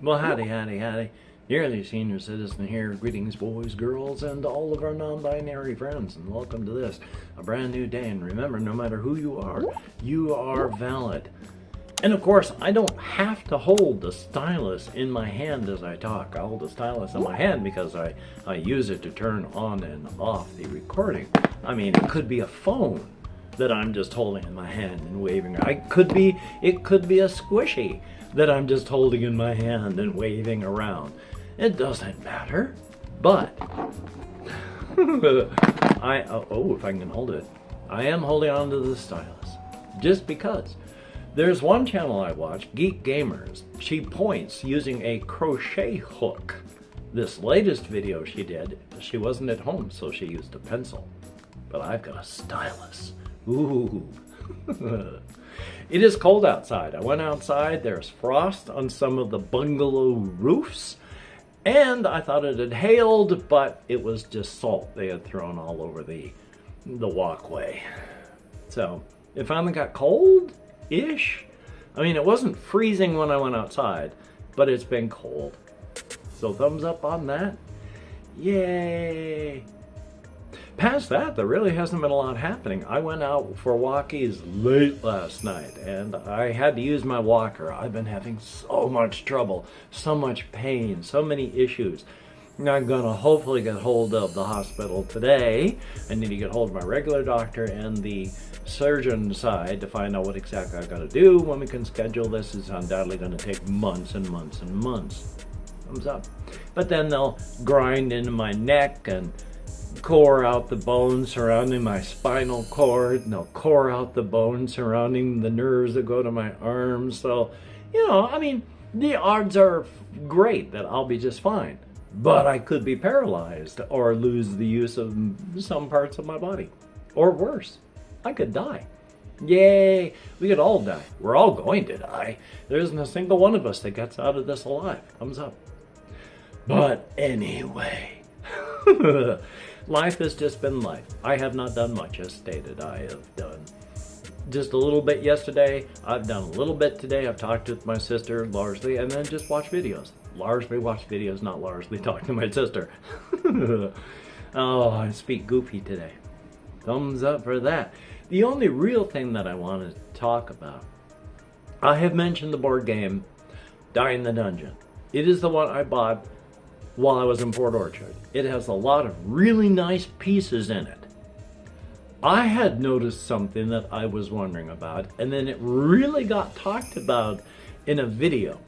Well, howdy. Yearly senior citizen here. Greetings, boys, girls, and all of our non-binary friends, and welcome to this, a brand new day. And remember, no matter who you are valid. And of course, I don't have to hold the stylus in my hand as I talk. I hold the stylus in my hand because I use it to turn on and off the recording. I mean, it could be a phone that I'm just holding in my hand and waving. It could be a squishy that I'm just holding in my hand and waving around. It doesn't matter, but if I can hold it, I am holding on to the stylus just because. There's one channel I watch, Geek Gamers. She points using a crochet hook. This latest video she did, she wasn't at home, so she used a pencil. But I've got a stylus. Ooh. It is cold outside. I went outside, there's frost on some of the bungalow roofs, and I thought it had hailed, but it was just salt they had thrown all over the walkway. So it finally got cold-ish. I mean, it wasn't freezing when I went outside, but it's been cold. So thumbs up on that. Yay! Past that, there really hasn't been a lot happening. I went out for walkies late last night, and I had to use my walker. I've been having so much trouble, so much pain, so many issues. I'm gonna hopefully get hold of the hospital today. I need to get hold of my regular doctor and the surgeon side to find out what exactly I gotta do. When we can schedule this, is undoubtedly gonna take months and months and months. Thumbs up. But then they'll grind into my neck and core out the bones surrounding my spinal cord, and they'll core out the bones surrounding the nerves that go to my arms. So, I mean, the odds are great that I'll be just fine. But I could be paralyzed or lose the use of some parts of my body. Or worse, I could die. Yay! We could all die. We're all going to die. There isn't a single one of us that gets out of this alive. Thumbs up. But anyway, life has just been life. I have not done much, as stated. I have done just a little bit yesterday. I've done a little bit today. I've talked with my sister largely, and then just watched videos. Largely watched videos, not largely talked to my sister. Oh, I speak goofy today. Thumbs up for that. The only real thing that I wanted to talk about, I have mentioned the board game Die in the Dungeon. It is the one I bought while I was in Port Orchard. It has a lot of really nice pieces in it. I had noticed something that I was wondering about, and then it really got talked about in a video.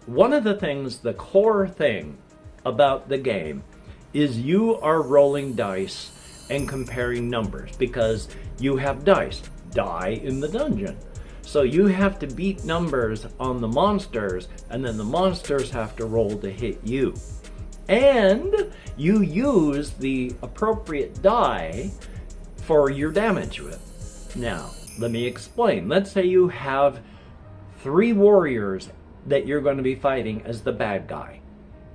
One of the things, the core thing about the game, is you are rolling dice and comparing numbers, because you have dice. Die in the dungeon. So you have to beat numbers on the monsters, and then the monsters have to roll to hit you. And you use the appropriate die for your damage with. Now, let me explain. Let's say you have 3 warriors that you're going to be fighting as the bad guy.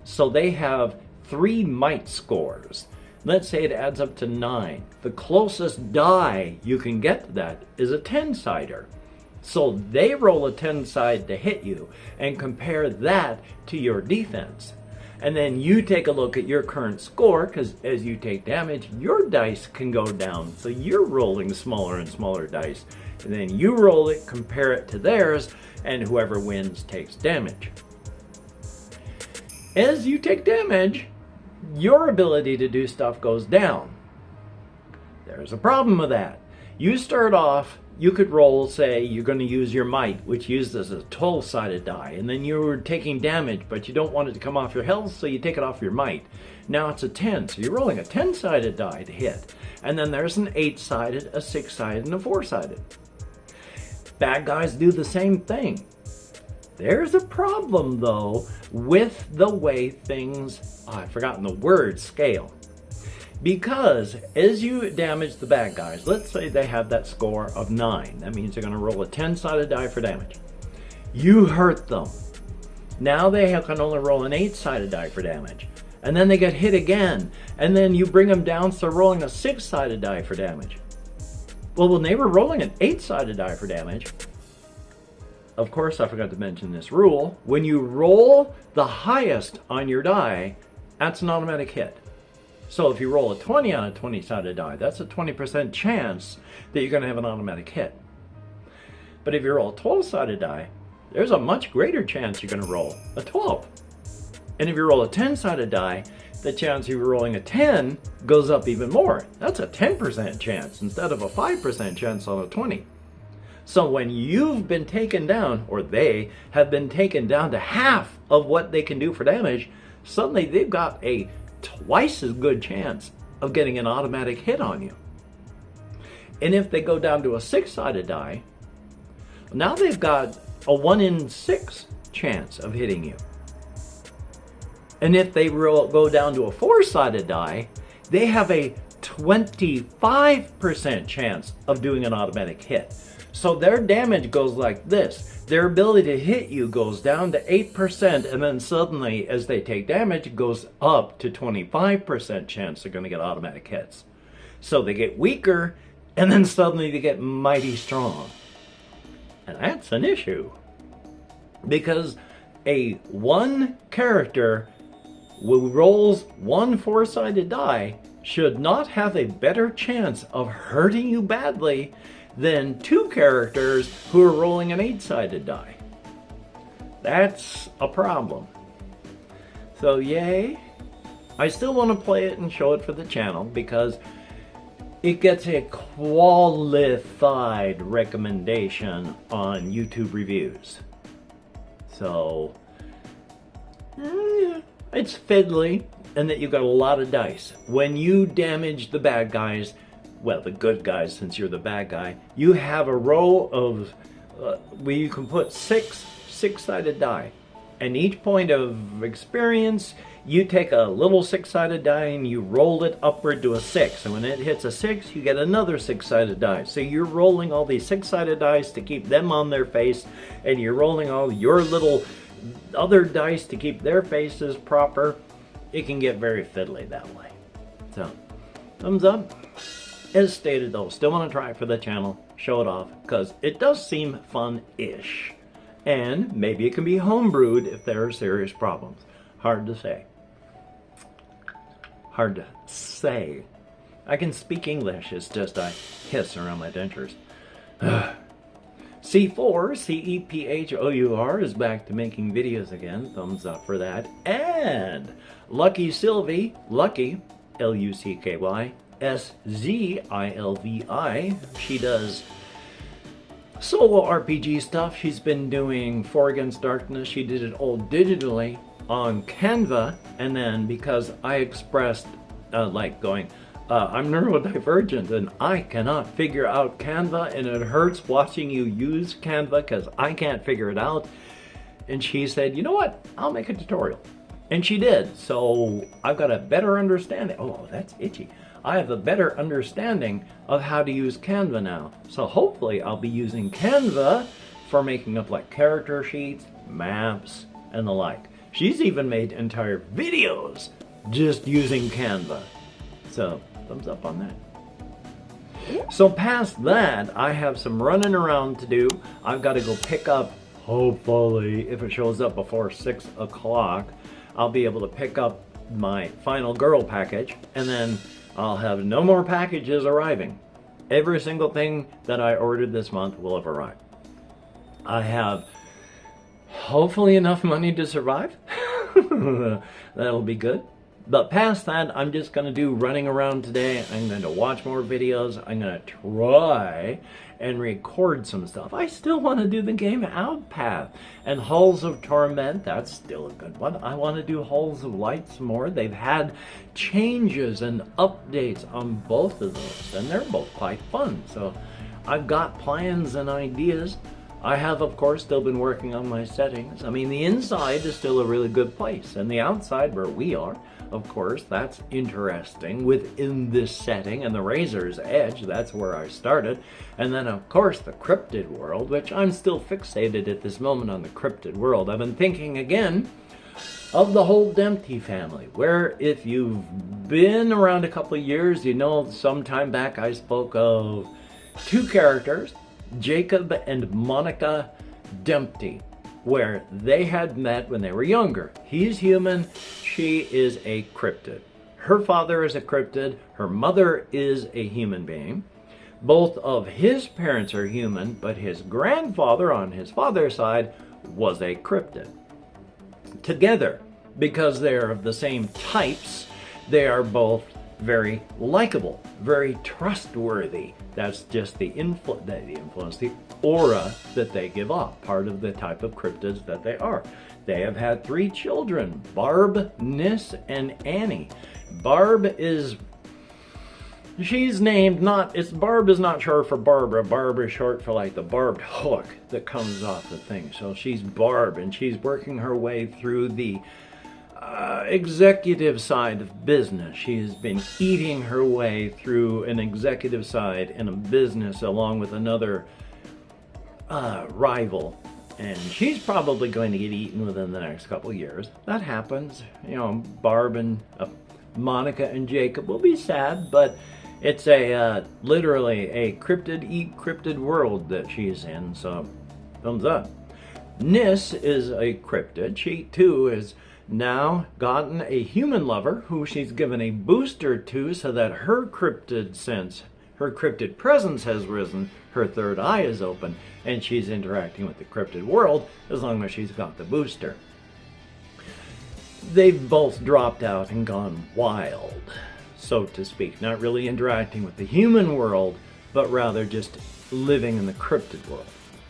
So they have 3 might scores. Let's say it adds up to 9. The closest die you can get to that is a 10-sider. So they roll a 10-side to hit you and compare that to your defense. And then you take a look at your current score, because as you take damage, your dice can go down. So you're rolling smaller and smaller dice. And then you roll it, compare it to theirs, and whoever wins takes damage. As you take damage, your ability to do stuff goes down. There's a problem with that. You start off, you could roll, say, you're going to use your might, which uses a 12-sided die, and then you're taking damage, but you don't want it to come off your health, so you take it off your might. Now it's a 10, so you're rolling a 10-sided die to hit. And then there's an 8-sided, a 6-sided, and a 4-sided. Bad guys do the same thing. There's a problem, though, with the way things, I've forgotten the word, scale. Because as you damage the bad guys, let's say they have that score of 9. That means they're going to roll a 10-sided die for damage. You hurt them. Now they can only roll an 8-sided die for damage. And then they get hit again. And then you bring them down, so they're rolling a 6-sided die for damage. Well, when they were rolling an 8-sided die for damage, of course, I forgot to mention this rule. When you roll the highest on your die, that's an automatic hit. So if you roll a 20 on a 20-sided die, that's a 20% chance that you're going to have an automatic hit. But if you roll a 12-sided die, there's a much greater chance you're going to roll a 12. And if you roll a 10-sided die, the chance of you rolling a 10 goes up even more. That's a 10% chance instead of a 5% chance on a 20. So when you've been taken down, or they have been taken down to half of what they can do for damage, suddenly they've got a twice as good chance of getting an automatic hit on you. And if they go down to a 6-sided die, now they've got a 1 in 6 chance of hitting you. And if they go down to a 4-sided die, they have a 25% chance of doing an automatic hit. So their damage goes like this. Their ability to hit you goes down to 8%, and then suddenly, as they take damage, it goes up to 25% chance they're going to get automatic hits. So they get weaker, and then suddenly they get mighty strong. And that's an issue. Because a one character who rolls one 4-sided die should not have a better chance of hurting you badly than 2 characters who are rolling an 8-sided die. That's a problem. So yay. I still want to play it and show it for the channel because it gets a qualified recommendation on YouTube reviews. So it's fiddly in that you've got a lot of dice. When you damage the bad guys, well, the good guys, since you're the bad guy, you have a row of where you can put 6 6-sided die. And each point of experience, you take a little 6-sided die and you roll it upward to a 6. And when it hits a 6, you get another 6-sided die. So you're rolling all these 6-sided dice to keep them on their face, and you're rolling all your little other dice to keep their faces proper. It can get very fiddly that way. So, thumbs up. As stated though, still want to try it for the channel, show it off, because it does seem fun-ish. And maybe it can be homebrewed if there are serious problems. Hard to say. Hard to say. I can speak English, it's just I hiss around my dentures. C4, C-E-P-H-O-U-R, is back to making videos again. Thumbs up for that. And Lucky Sylvie, Lucky, L-U-C-K-Y, S-Z-I-L-V-I. She does solo RPG stuff. She's been doing 4 Against Darkness. She did it all digitally on Canva, and then because I expressed I'm neurodivergent and I cannot figure out Canva, and it hurts watching you use Canva because I can't figure it out. And she said, you know what, I'll make a tutorial. And she did. So I've got a better understanding. Oh, that's itchy. I have a better understanding of how to use Canva now. So hopefully I'll be using Canva for making up like character sheets, maps, and the like. She's even made entire videos just using Canva. So thumbs up on that. So past that, I have some running around to do. I've got to go pick up, hopefully, if it shows up before 6 o'clock, I'll be able to pick up my final girl package, and then I'll have no more packages arriving. Every single thing that I ordered this month will have arrived. I have hopefully enough money to survive. That'll be good. But past that, I'm just going to do running around today. I'm going to watch more videos. I'm going to try and record some stuff. I still want to do the game Outpath. And Halls of Torment, that's still a good one. I want to do Halls of Light some more. They've had changes and updates on both of those, and they're both quite fun. So I've got plans and ideas. I have, of course, still been working on my settings. I mean, the inside is still a really good place, and the outside, where we are, of course, that's interesting within this setting, and the Razor's Edge, that's where I started. And then, of course, the Crypted World, which I'm still fixated at this moment on the Crypted World. I've been thinking again of the whole Dempty family, where if you've been around a couple of years, you know some time back I spoke of 2 characters, Jacob and Monica Dempty, where they had met when they were younger. He's human, she is a cryptid. Her father is a cryptid, her mother is a human being. Both of his parents are human, but his grandfather on his father's side was a cryptid. Together, because they're of the same types, they are both very likable, very trustworthy. That's just the influence, the aura that they give off, part of the type of cryptids that they are. They have had 3 children, Barb, Nis, and Annie. Barb is, she's named Barb is not short for Barbara. Barb is short for like the barbed hook that comes off the thing. So she's Barb, and she's working her way through the executive side of business. She has been eating her way through an executive side in a business along with another rival, and she's probably going to get eaten within the next couple of years. That happens. You know, Barb and Monica and Jacob will be sad, but it's a literally a cryptid world that she's in, so thumbs up. Nis is a cryptid. She too is now gotten a human lover who she's given a booster to so that her cryptid sense, her cryptid presence has risen, her third eye is open, and she's interacting with the cryptid world as long as she's got the booster. They've both dropped out and gone wild, so to speak, not really interacting with the human world, but rather just living in the cryptid world.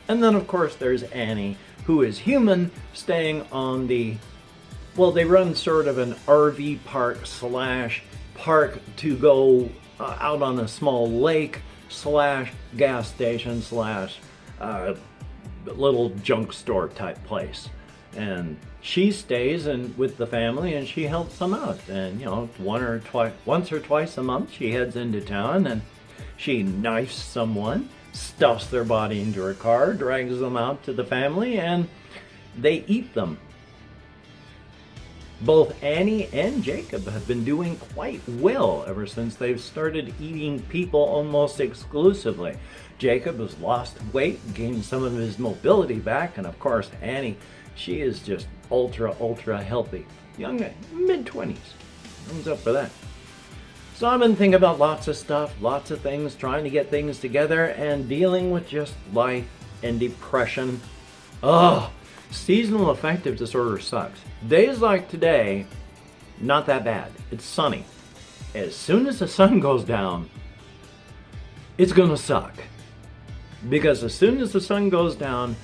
And then of course there's Annie, who is human, staying on the, well, they run sort of an RV park / park to go out on a small lake / gas station / little junk store type place. And she stays with the family, and she helps them out. And you know, once or twice a month, she heads into town and she knifes someone, stuffs their body into her car, drags them out to the family, and they eat them. Both Annie and Jacob have been doing quite well ever since they've started eating people almost exclusively. Jacob has lost weight, gained some of his mobility back, and of course Annie, she is just ultra healthy. Young, mid-20s. Thumbs up for that. So I've been thinking about lots of stuff, lots of things, trying to get things together, and dealing with just life and depression. Ugh. Seasonal affective disorder sucks. Days like today, not that bad. It's sunny. As soon as the sun goes down, it's gonna suck. Because as soon as the sun goes down,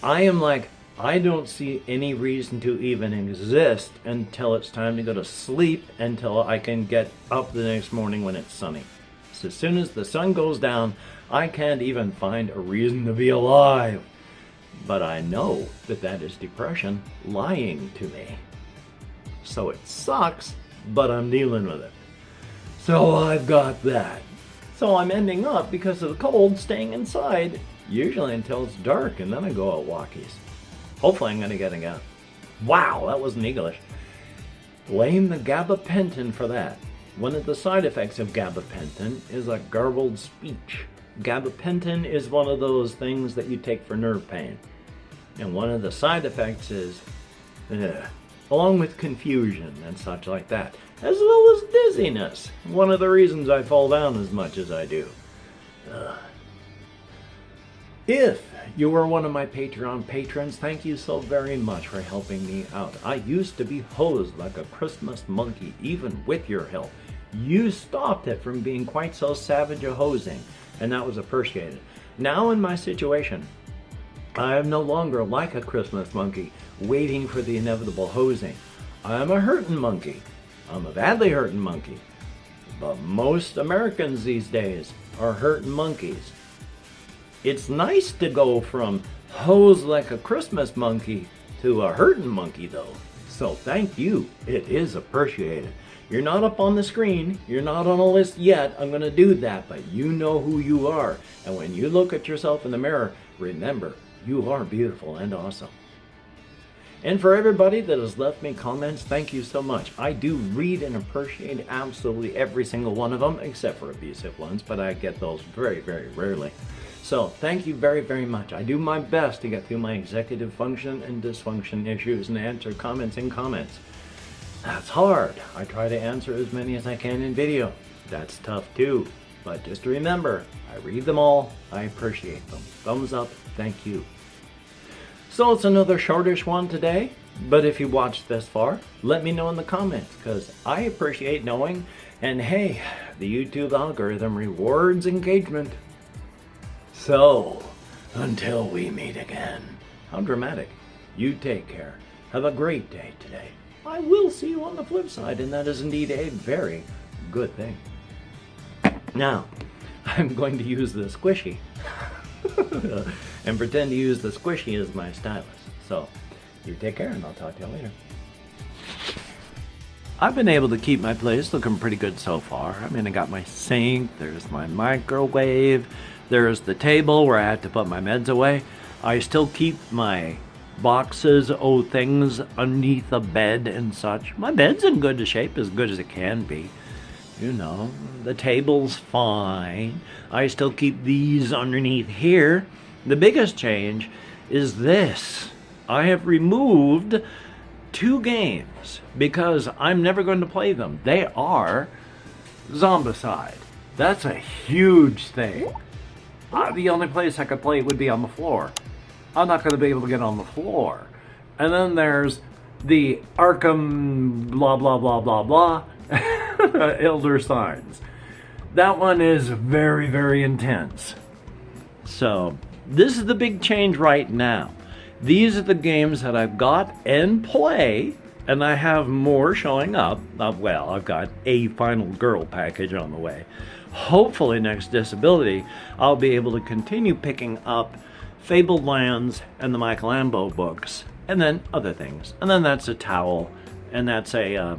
I am like, I don't see any reason to even exist until it's time to go to sleep, until I can get up the next morning when it's sunny. So as soon as the sun goes down, I can't even find a reason to be alive. But I know that that is depression lying to me. So it sucks, but I'm dealing with it. So I've got that. So I'm ending up, because of the cold, staying inside, usually until it's dark, and then I go out walkies. Hopefully I'm gonna get a gun. Wow, that wasn't English. Blame the gabapentin for that. One of the side effects of gabapentin is a garbled speech. Gabapentin is one of those things that you take for nerve pain. And one of the side effects is, along with confusion and such like that, as well as dizziness. One of the reasons I fall down as much as I do. If you are one of my Patreon patrons, thank you so very much for helping me out. I used to be hosed like a Christmas monkey, even with your help. You stopped it from being quite so savage a hosing, and that was appreciated. Now in my situation, I am no longer like a Christmas monkey, waiting for the inevitable hosing. I'm a hurtin' monkey. I'm a badly hurtin' monkey. But most Americans these days are hurtin' monkeys. It's nice to go from hosed like a Christmas monkey to a hurtin' monkey though. So thank you, it is appreciated. You're not up on the screen, you're not on a list yet, I'm gonna do that, but you know who you are. And when you look at yourself in the mirror, remember, you are beautiful and awesome. And for everybody that has left me comments, thank you so much. I do read and appreciate absolutely every single one of them, except for abusive ones, but I get those very, very rarely. So thank you very, very much. I do my best to get through my executive function and dysfunction issues and answer comments in comments. That's hard. I try to answer as many as I can in video. That's tough too. But just remember, I read them all. I appreciate them. Thumbs up. Thank you. So it's another shortish one today, but if you watched this far, let me know in the comments, because I appreciate knowing, and hey, the YouTube algorithm rewards engagement. So, until we meet again, how dramatic. You take care. Have a great day today. I will see you on the flip side, and that is indeed a very good thing. Now, I'm going to use the squishy. And pretend to use the squishy as my stylus. So, you take care and I'll talk to you later. I've been able to keep my place looking pretty good so far. I mean, I got my sink, there's my microwave, there's the table where I had to put my meds away. I still keep my boxes, things underneath the bed and such. My bed's in good shape, as good as it can be. You know, the table's fine. I still keep these underneath here. The biggest change is this. I have removed 2 games because I'm never going to play them. They are Zombicide. That's a huge thing. The only place I could play it would be on the floor. I'm not going to be able to get on the floor. And then there's the Arkham blah blah blah blah blah Elder Signs. That one is very, very intense. So this is the big change right now. These are the games that I've got and play, and I have more showing up. Well, I've got a Final Girl package on the way. Hopefully next Disability, I'll be able to continue picking up Fabled Lands and the Michelangelo books, and then other things. And then that's a towel, and that's a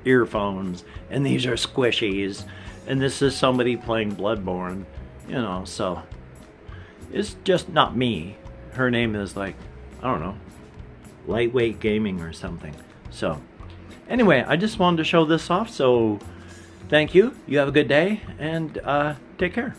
earphones, and these are squishies, and this is somebody playing Bloodborne, you know, so it's just not me. Her name is like, I don't know, Lightweight Gaming or something. So anyway, I just wanted to show this off, so thank you. You have a good day, and take care.